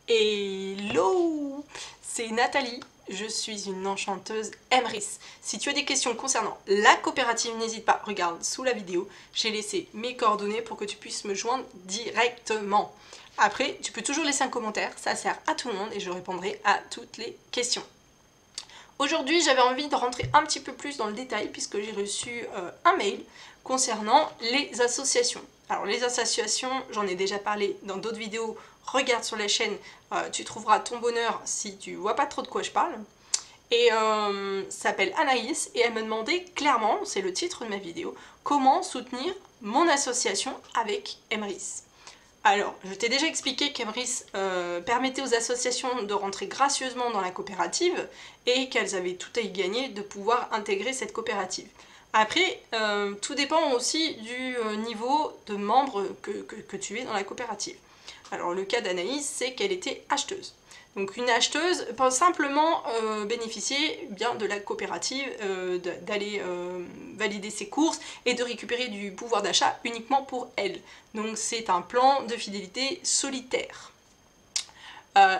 Hello, c'est Nathalie, je suis une enchanteuse Emrys. Si tu as des questions concernant la coopérative, n'hésite pas, regarde sous la vidéo, j'ai laissé mes coordonnées pour que tu puisses me joindre directement. Après, tu peux toujours laisser un commentaire, ça sert à tout le monde et je répondrai à toutes les questions. Aujourd'hui, j'avais envie de rentrer un petit peu plus dans le détail puisque j'ai reçu un mail concernant les associations. Alors les associations, j'en ai déjà parlé dans d'autres vidéos, regarde sur la chaîne, tu trouveras ton bonheur si tu vois pas trop de quoi je parle. Et ça s'appelle Anaïs et elle me demandait clairement, c'est le titre de ma vidéo, comment soutenir mon association avec Emrys. Alors, je t'ai déjà expliqué qu'Emrys permettait aux associations de rentrer gracieusement dans la coopérative et qu'elles avaient tout à y gagner de pouvoir intégrer cette coopérative. Après, tout dépend aussi du niveau de membre que tu es dans la coopérative. Alors le cas d'Anaïs, c'est qu'elle était acheteuse. Donc une acheteuse peut simplement bénéficier bien de la coopérative, d'aller valider ses courses et de récupérer du pouvoir d'achat uniquement pour elle. Donc c'est un plan de fidélité solitaire.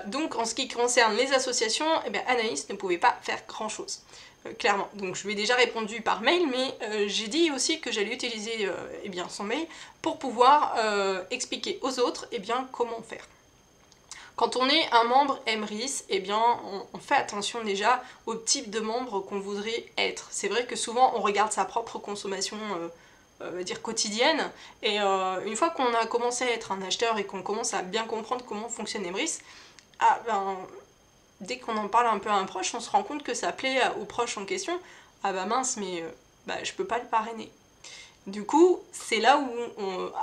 Donc en ce qui concerne les associations, eh bien, Anaïs ne pouvait pas faire grand chose. Clairement. Donc je lui ai déjà répondu par mail, mais j'ai dit aussi que j'allais utiliser eh bien, son mail pour pouvoir expliquer aux autres eh bien, comment faire. Quand on est un membre Emrys, eh bien, on fait attention déjà au type de membre qu'on voudrait être. C'est vrai que souvent on regarde sa propre consommation dire quotidienne, et une fois qu'on a commencé à être un acheteur et qu'on commence à bien comprendre comment fonctionne Emrys, ah ben dès qu'on en parle un peu à un proche, on se rend compte que ça plaît au proche en question. Ah bah mince, mais je peux pas le parrainer. Du coup, c'est là où,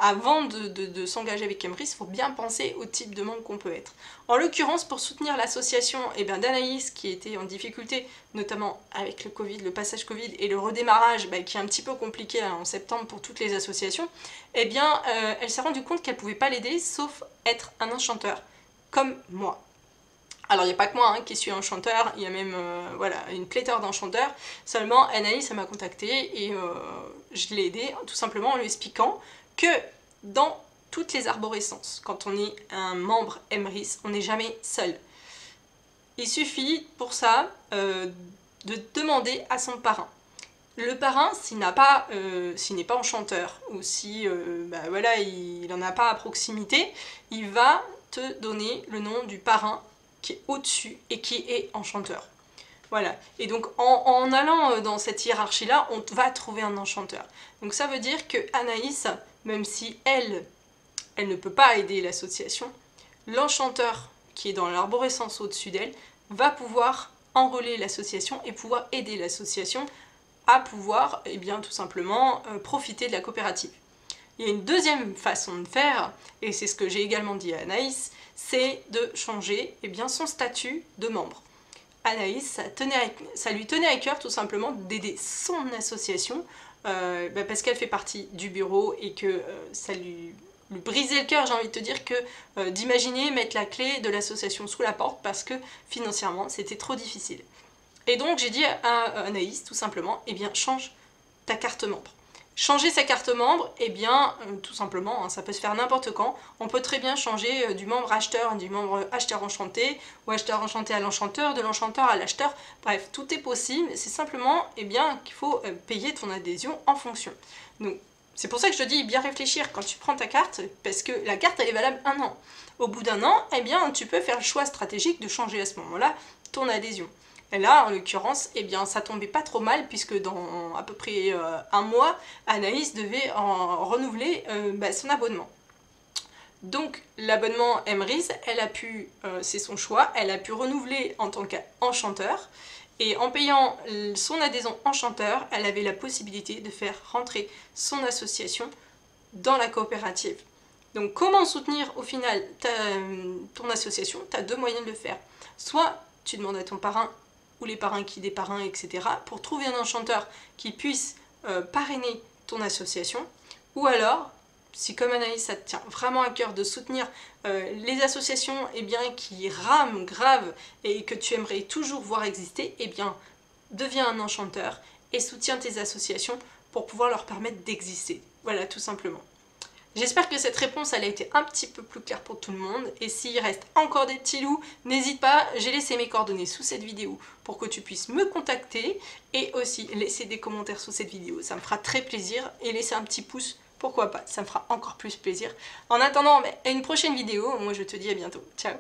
avant de s'engager avec Emrys, il faut bien penser au type de membre qu'on peut être. En l'occurrence, pour soutenir l'association d'Anaïs, qui était en difficulté, notamment avec le Covid, le passage Covid et le redémarrage, qui est un petit peu compliqué là, en septembre pour toutes les associations, eh bien, elle s'est rendue compte qu'elle pouvait pas l'aider, sauf être un enchanteur, comme moi. Alors il n'y a pas que moi qui suis enchanteur, il y a même voilà, une pléthore d'enchanteurs. Seulement Anaïs m'a contactée et je l'ai aidée tout simplement en lui expliquant que dans toutes les arborescences, quand on est un membre Emrys, on n'est jamais seul. Il suffit pour ça de demander à son parrain. Le parrain, s'il n'est pas enchanteur ou si voilà, il n'en a pas à proximité, il va te donner le nom du parrain qui est au-dessus et qui est enchanteur. Voilà. Et donc en allant dans cette hiérarchie-là, on va trouver un enchanteur. Donc ça veut dire que Anaïs, même si elle ne peut pas aider l'association, l'enchanteur qui est dans l'arborescence au-dessus d'elle va pouvoir enrôler l'association et pouvoir aider l'association à pouvoir, eh bien, tout simplement, profiter de la coopérative. Il y a une deuxième façon de faire, et c'est ce que j'ai également dit à Anaïs, c'est de changer eh bien, son statut de membre. Anaïs, ça lui tenait à cœur tout simplement d'aider son association, parce qu'elle fait partie du bureau et que ça lui brisait le cœur, j'ai envie de te dire, que d'imaginer mettre la clé de l'association sous la porte parce que financièrement c'était trop difficile. Et donc j'ai dit à Anaïs tout simplement, eh bien change ta carte membre. Changer sa carte membre, eh bien, tout simplement, ça peut se faire n'importe quand. On peut très bien changer du membre acheteur, du membre acheteur enchanté, ou acheteur enchanté à l'enchanteur, de l'enchanteur à l'acheteur. Bref, tout est possible. C'est simplement, eh bien, qu'il faut payer ton adhésion en fonction. Donc, c'est pour ça que je te dis bien réfléchir quand tu prends ta carte, parce que la carte, elle est valable 1 an. Au bout d'1 an, eh bien, tu peux faire le choix stratégique de changer à ce moment-là ton adhésion. Et là, en l'occurrence, eh bien, ça tombait pas trop mal puisque dans à peu près 1 mois, Anaïs devait renouveler son abonnement. Donc, l'abonnement Emrys, elle a pu, c'est son choix, elle a pu renouveler en tant qu'enchanteur. Et en payant son adhésion enchanteur, elle avait la possibilité de faire rentrer son association dans la coopérative. Donc, comment soutenir au final ton association? Tu as 2 moyens de le faire. Soit tu demandes à ton parrain ou les parrains qui déparrainent, etc. pour trouver un enchanteur qui puisse parrainer ton association. Ou alors, si comme Anaïs, ça te tient vraiment à cœur de soutenir les associations eh bien, qui rament grave et que tu aimerais toujours voir exister, eh bien, deviens un enchanteur et soutiens tes associations pour pouvoir leur permettre d'exister. Voilà, tout simplement. J'espère que cette réponse elle a été un petit peu plus claire pour tout le monde. Et s'il reste encore des petits loups, n'hésite pas, j'ai laissé mes coordonnées sous cette vidéo pour que tu puisses me contacter. Et aussi laisser des commentaires sous cette vidéo, ça me fera très plaisir. Et laisser un petit pouce, pourquoi pas, ça me fera encore plus plaisir. En attendant, à une prochaine vidéo, moi je te dis à bientôt. Ciao!